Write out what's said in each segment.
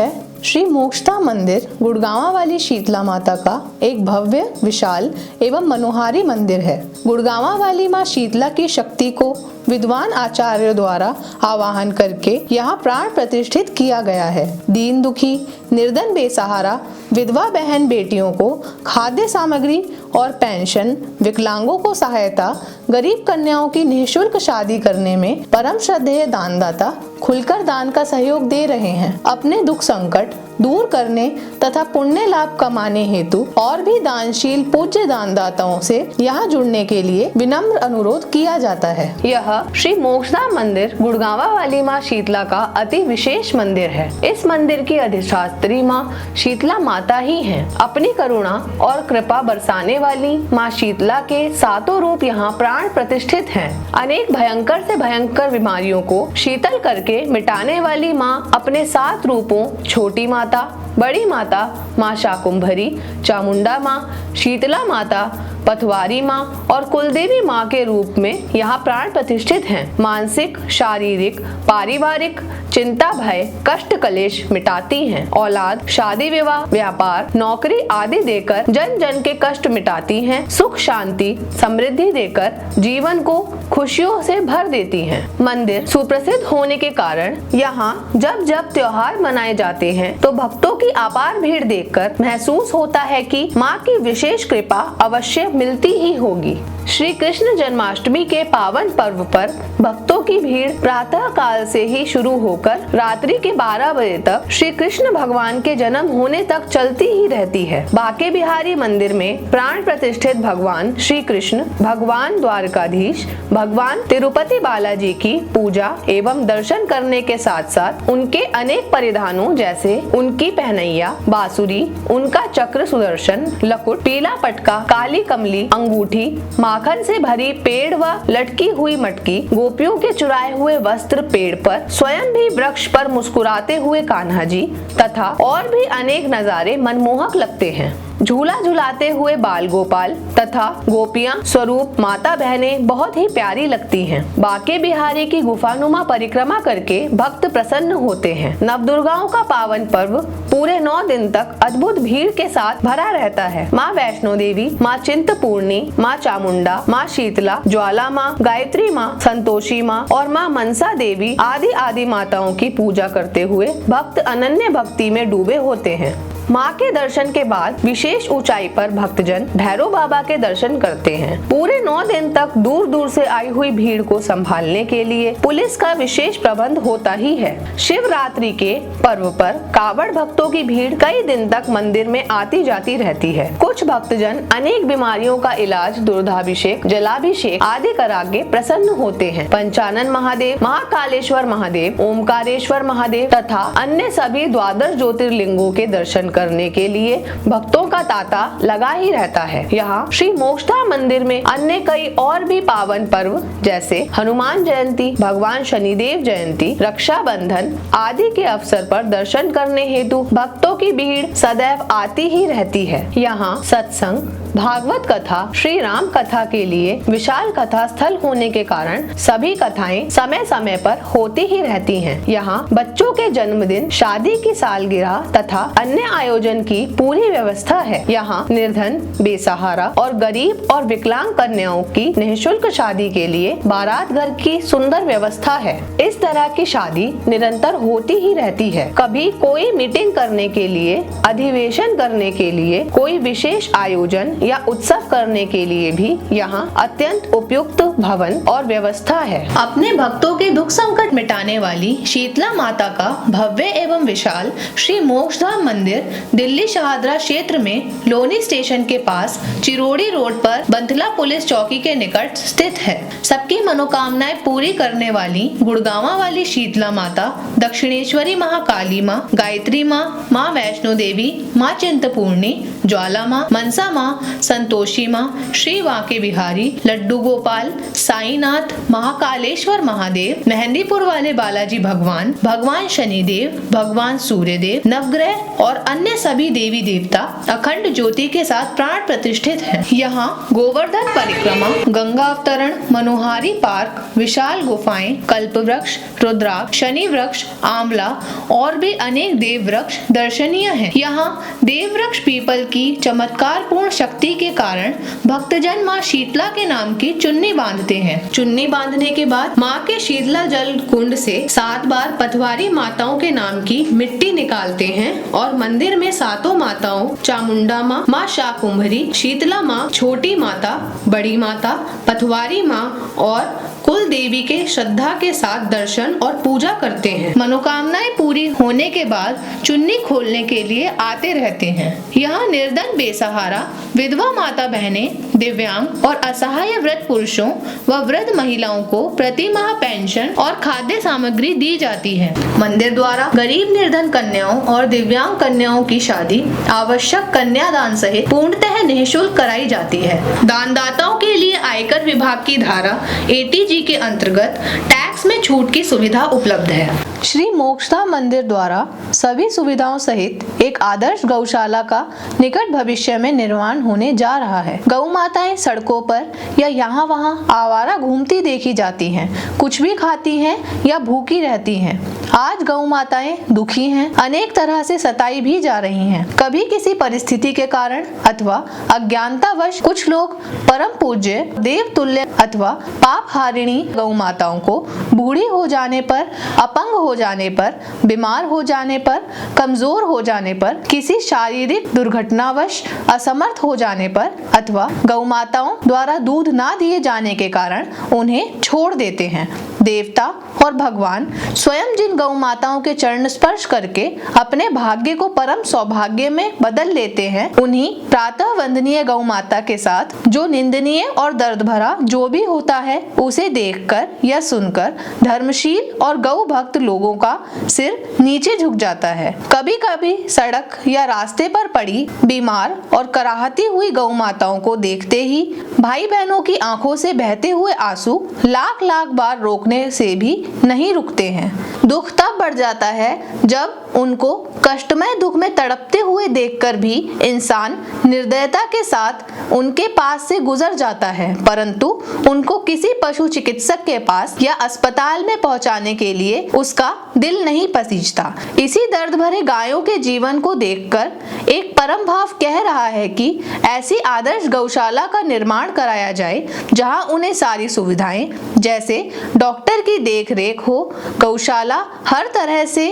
है श्री मोक्षदा मंदिर गुड़गांवा वाली शीतला माता का एक भव्य, विशाल एवं मनोहारी मंदिर है। गुड़गांवा वाली मां शीतला की शक्ति को विद्वान आचार्यों द्वारा आवाहन करके यहाँ प्राण प्रतिष्ठित किया गया है। दीन दुखी, निर्धन, बेसहारा विधवा बहन बेटियों को खाद्य सामग्री और पेंशन, विकलांगों को सहायता, गरीब कन्याओं की निःशुल्क शादी करने में परम श्रद्धेय दानदाता खुलकर दान का सहयोग दे रहे हैं। अपने दुख संकट दूर करने तथा पुण्य लाभ कमाने हेतु और भी दानशील पूज्य दानदाताओं से यहाँ जुड़ने के लिए विनम्र अनुरोध किया जाता है। यह श्री मोक्षदा मंदिर गुड़गांवा वाली माँ शीतला का अति विशेष मंदिर है। इस मंदिर की अधिष्ठात्री माँ शीतला माता ही हैं। अपनी करुणा और कृपा बरसाने वाली माँ शीतला के सातों रूप यहाँ प्राण प्रतिष्ठित हैं। अनेक भयंकर से भयंकर बीमारियों को शीतल करके मिटाने वाली माँ अपने 7 रूपों छोटी माता, बड़ी माता, माँ शाकुंभरी, चामुंडा माँ, शीतला माता, पथवारी माँ और कुलदेवी माँ के रूप में यहाँ प्राण प्रतिष्ठित हैं। मानसिक, शारीरिक, पारिवारिक चिंता, भय, कष्ट, कलेश मिटाती हैं। औलाद, शादी, विवाह, व्यापार, नौकरी आदि देकर जन जन के कष्ट मिटाती हैं। सुख, शांति, समृद्धि देकर जीवन को खुशियों से भर देती हैं। मंदिर सुप्रसिद्ध होने के कारण यहाँ जब जब त्योहार मनाए जाते हैं तो भक्तों की अपार भीड़ देखकर महसूस होता है कि माँ की विशेष कृपा अवश्य मिलती ही होगी। श्री कृष्ण जन्माष्टमी के पावन पर्व पर भक्तों की भीड़ प्रातः काल से ही शुरू होकर रात्रि के 12 बजे तक श्री कृष्ण भगवान के जन्म होने तक चलती ही रहती है। बांके बिहारी मंदिर में प्राण प्रतिष्ठित भगवान श्री कृष्ण, भगवान द्वारकाधीश, भगवान तिरुपति बालाजी की पूजा एवं दर्शन करने के साथ साथ उनके अनेक परिधानों जैसे उनकी पहनैया, बांसुरी, उनका चक्र सुदर्शन, लकुट, पीला पटका, काली कमली, अंगूठी, माखन से भरी पेड़ व लटकी हुई मटकी, गोपियों के चुराए हुए वस्त्र पेड़ पर, स्वयं भी वृक्ष पर मुस्कुराते हुए कान्हा जी तथा और भी अनेक नजारे मनमोहक लगते हैं। झूला झुलाते हुए बाल गोपाल तथा गोपियां स्वरूप माता बहनें बहुत ही प्यारी लगती हैं। बांके बिहारी की गुफानुमा परिक्रमा करके भक्त प्रसन्न होते हैं। नवदुर्गाओं का पावन पर्व पूरे 9 दिन तक अद्भुत भीड़ के साथ भरा रहता है। माँ वैष्णो देवी, माँ चिंतपूर्णी, माँ चामुंडा, माँ शीतला, ज्वाला माँ, गायत्री माँ, संतोषी माँ और माँ मनसा देवी आदि आदि माताओं की पूजा करते हुए भक्त अनन्य भक्ति में डूबे होते हैं। माँ के दर्शन के बाद विशेष ऊंचाई पर भक्तजन भैरव बाबा के दर्शन करते हैं। पूरे 9 दिन तक दूर दूर से आई हुई भीड़ को संभालने के लिए पुलिस का विशेष प्रबंध होता ही है। शिवरात्रि के पर्व पर कावड़ भक्तों की भीड़ कई दिन तक मंदिर में आती जाती रहती है। कुछ भक्तजन अनेक बीमारियों का इलाज, दुर्धाभिषेक, जलाभिषेक आदि करा के प्रसन्न होते हैं। पंचानन महादेव, महाकालेश्वर महादेव, ओमकारेश्वर महादेव तथा अन्य सभी द्वादश ज्योतिर्लिंगों के दर्शन करने के लिए भक्तों का तांता लगा ही रहता है। यहाँ श्री मोक्षदा मंदिर में अन्य कई और भी पावन पर्व जैसे हनुमान जयंती, भगवान शनिदेव जयंती, रक्षाबंधन आदि के अवसर पर दर्शन करने हेतु भक्तों की भीड़ सदैव आती ही रहती है। यहाँ सत्संग, भागवत कथा, श्री राम कथा के लिए विशाल कथा स्थल होने के कारण सभी कथाएं समय समय पर होती ही रहती हैं। यहाँ बच्चों के जन्मदिन, शादी की सालगिरह तथा अन्य आयोजन की पूरी व्यवस्था है। यहाँ निर्धन, बेसहारा और गरीब और विकलांग कन्याओं की निःशुल्क शादी के लिए बारात घर की सुंदर व्यवस्था है। इस तरह की शादी निरंतर होती ही रहती है। कभी कोई मीटिंग करने के लिए, अधिवेशन करने के लिए, कोई विशेष आयोजन या उत्सव करने के लिए भी यहाँ अत्यंत उपयुक्त भवन और व्यवस्था है। अपने भक्तों के दुख संकट मिटाने वाली शीतला माता का भव्य एवं विशाल श्री मोक्षदा मंदिर दिल्ली शहादरा क्षेत्र में लोनी स्टेशन के पास चिरोड़ी रोड पर बंथला पुलिस चौकी के निकट स्थित है। सबकी मनोकामनाएं पूरी करने वाली गुड़गांवा वाली शीतला माता, दक्षिणेश्वरी महाकाली माँ, गायत्री माँ, माँ वैष्णो देवी, माँ चिंतपूर्णी, ज्वाला माँ, मनसा माँ, संतोषी माँ, श्री वांके बिहारी, लड्डू गोपाल, साईनाथ, महाकालेश्वर महादेव, मेहंदीपुर वाले बालाजी भगवान, भगवान शनिदेव, भगवान सूर्यदेव, नवग्रह और अन्य सभी देवी देवता अखंड ज्योति के साथ प्राण प्रतिष्ठित हैं। यहाँ गोवर्धन परिक्रमा, गंगा अवतरण, मनोहारी पार्क, विशाल गुफाएं, कल्प वृक्ष, रुद्राक्ष, शनि वृक्ष, आंवला और भी अनेक देव वृक्ष दर्शनीय हैं। यहाँ देव वृक्ष पीपल की चमत्कार पूर्ण शक्ति के कारण भक्तजन माँ शीतला के नाम की चुन्नी बांधते हैं। चुन्नी बांधने के बाद माँ के शीतला जल कुंड से 7 बार पथवारी माताओं के नाम की मिट्टी निकालते हैं और मंदिर में 7 माताओं, चामुंडा माँ, माँ शाकुंभरी, शीतला माँ, छोटी माता, बड़ी माता, पथवारी माँ और कुल देवी के श्रद्धा के साथ दर्शन और पूजा करते हैं। मनोकामनाएं पूरी होने के बाद चुन्नी खोलने के लिए आते रहते हैं। यहाँ निर्धन, बेसहारा, विधवा माता बहनें, दिव्यांग और असहाय वृद्ध पुरुषों व वृद्ध महिलाओं को प्रति माह पेंशन और खाद्य सामग्री दी जाती है। मंदिर द्वारा गरीब निर्धन कन्याओं और दिव्यांग कन्याओं की शादी आवश्यक कन्यादान सहित पूर्णतः निःशुल्क कराई जाती है। दानदाताओं के लिए आयकर विभाग की धारा 80G के अंतर्गत टैक्स में छूट की सुविधा उपलब्ध है। श्री मोक्षधाम मंदिर द्वारा सभी सुविधाओं सहित एक आदर्श गौशाला का निकट भविष्य में निर्माण होने जा रहा है। गौ माताएं सड़कों पर या यहाँ वहाँ आवारा घूमती देखी जाती हैं, कुछ भी खाती हैं या भूखी रहती हैं। आज गौ माताएं दुखी हैं, अनेक तरह से सताई भी जा रही हैं। कभी किसी परिस्थिति के कारण अथवा अज्ञानतावश कुछ लोग परम पूज्य, देवतुल्य अथवा पाप हारिणी गौ माताओं को बूढ़ी हो जाने पर, अपंग हो जाने पर, बीमार हो जाने पर, कमजोर हो जाने पर, किसी शारीरिक दुर्घटनावश असमर्थ हो जाने पर अथवा गौ माताओं द्वारा दूध ना दिए जाने के कारण उन्हें छोड़ देते हैं। देवता और भगवान स्वयं जिन गौ माताओं के चरण स्पर्श करके अपने भाग्य को परम सौभाग्य में बदल लेते हैं, उन्हीं प्रातः वंदनीय गौ माता के साथ जो निंदनीय और दर्द भरा जो भी होता है, उसे देखकर या सुनकर धर्मशील और गौ भक्त लोगों का सिर नीचे झुक जाता है। कभी कभी सड़क या रास्ते पर पड़ी बीमार और कराहती हुई गौ माताओं को देखते ही भाई बहनों की आंखों से बहते हुए आंसू लाख लाख बार रोकने से भी नहीं रुकते हैं। दुख तब बढ़ जाता है जब उनको कष्टमय दुख में तड़पते हुए देखकर भी इंसान निर्दयता के साथ उनके पास से गुजर जाता है, परंतु उनको किसी पशु चिकित्सक के पास या अस्पताल में पहुंचाने के लिए उसका दिल नहीं पसीजता। इसी दर्द भरे गायों के जीवन को देखकर एक परम भाव कह रहा है कि ऐसी आदर्श गौशाला का निर्माण कराया जाए जहां उन्हें सारी सुविधाएं जैसे डॉक्टर की देखरेख हो, गौशाला हर तरह से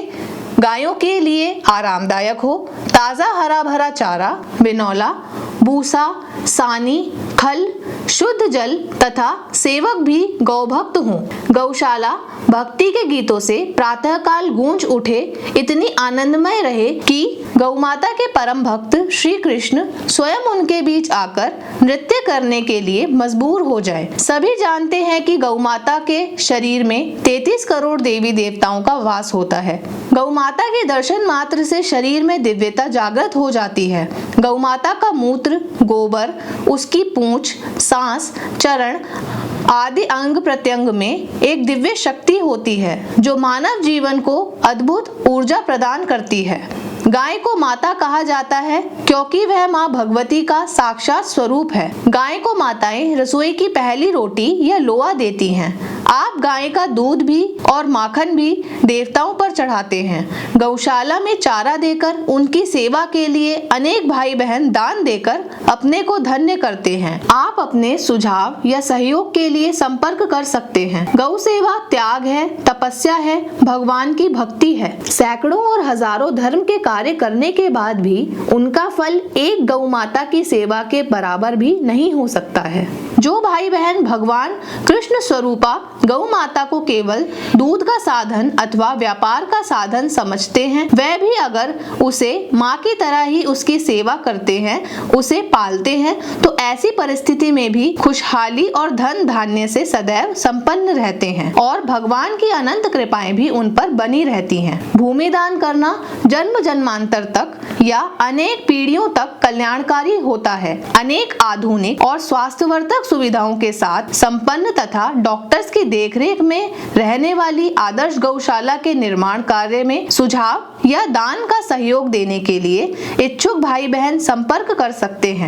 गायों के लिए आरामदायक हो, ताज़ा हरा भरा चारा, बिनौला, भूसा, सानी, खल, शुद्ध जल तथा सेवक भी गौभक्त हों। गौशाला भक्ति के गीतों से प्रातःकाल गूंज उठे, इतनी आनंदमय रहे कि गौमाता के परम भक्त श्री कृष्ण स्वयं उनके बीच आकर नृत्य करने के लिए मजबूर हो जाए। सभी जानते हैं कि गौमाता के शरीर में 33 करोड़ देवी देवताओं का वास होता है। गौमाता के दर्शन मात्र से शरीर में दिव्यता जागृत हो जाती है। गौमाता का मूत्र, गोबर, उसकी पूंछ, सांस, चरण आदि अंग प्रत्यंग में एक दिव्य शक्ति होती है जो मानव जीवन को अद्भुत ऊर्जा प्रदान करती है। गाय को माता कहा जाता है क्योंकि वह माँ भगवती का साक्षात स्वरूप है। गाय को माताएं रसोई की पहली रोटी या लोआ देती हैं। आप गाय का दूध भी और माखन भी देवताओं पर चढ़ाते हैं। गौशाला में चारा देकर उनकी सेवा के लिए अनेक भाई बहन दान देकर अपने को धन्य करते हैं। आप अपने सुझाव या सहयोग के लिए संपर्क कर सकते हैं। गौ सेवा त्याग है, तपस्या है, भगवान की भक्ति है। सैकड़ों और हजारों धर्म के कार्य करने के बाद भी उनका फल एक गौ माता की सेवा के बराबर भी नहीं हो सकता है। जो भाई बहन भगवान कृष्ण स्वरूपा गौ माता को केवल दूध का साधन अथवा व्यापार का साधन समझते हैं, वह भी अगर उसे माँ की तरह ही उसकी सेवा करते हैं, उसे पालते हैं, तो ऐसी परिस्थिति में भी खुशहाली और धन धान्य से सदैव संपन्न रहते हैं और भगवान की अनंत कृपाएं भी उन पर बनी रहती हैं। भूमि दान करना जन्म जन्मांतर तक या अनेक पीढ़ियों तक कल्याणकारी होता है। अनेक आधुनिक और स्वास्थ्यवर्धक सुविधाओं के साथ संपन्न तथा डॉक्टर्स की देखरेख में रहने वाली आदर्श गौशाला के निर्माण कार्य में सुझाव या दान का सहयोग देने के लिए इच्छुक भाई बहन संपर्क कर सकते हैं।